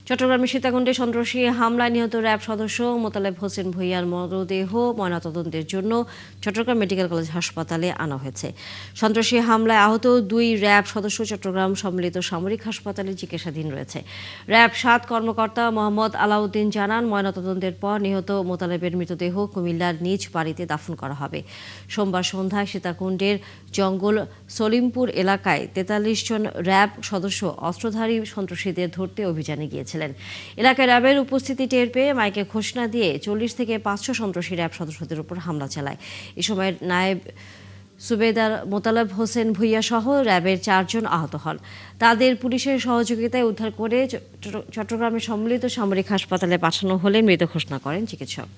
চট্টগ্রামের সীতাকুণ্ডে সন্ত্রাসী হামলায় নিহত র্যাব সদস্য মোতালেব হোসেন ভূঁইয়ার মরদেহ ময়নাতদন্তের জন্য চট্টগ্রাম মেডিকেল কলেজ হাসপাতালে আনা হয়েছে। সন্ত্রাসী হামলায় আহত 2 র্যাব সদস্য চট্টগ্রাম সম্মিলিত সামরিক হাসপাতালে চিকিৎসাধীন রয়েছে। র্যাব 7 কর্মকর্তা মোহাম্মদ আলাউদ্দিন জানান, ময়নাতদন্তের পর নিহত মোতালেবের মৃতদেহ কুমিল্লার নিজ বাড়িতে দাফন করা হবে। সোমবার সন্ধ্যায় সীতাকুণ্ডের জঙ্গল সলিমপুর এলাকায় 43 জন র্যাব সদস্য অস্ত্রধারী সন্ত্রাসীদের ধরতে অভিযানে গিয়েছিলেন। এলাকায় র্যাবের উপস্থিতি টের পেয়ে মাইকে ঘোষণা দিয়ে 40 থেকে 500 সন্ত্রাসী র্যাব সদস্যদের উপর হামলা চালায়। এ সময় নায়েব সুবেদার মোতালেব হোসেন ভূঁইয়া সহ র্যাবের 4 জন আহত হন। তাদের পুলিশের সহযোগিতায় উদ্ধার করে চট্টগ্রামের সম্মিলিত সামরিক হাসপাতালে পাঠানো হলে মৃত ঘোষণা করেন চিকিৎসক।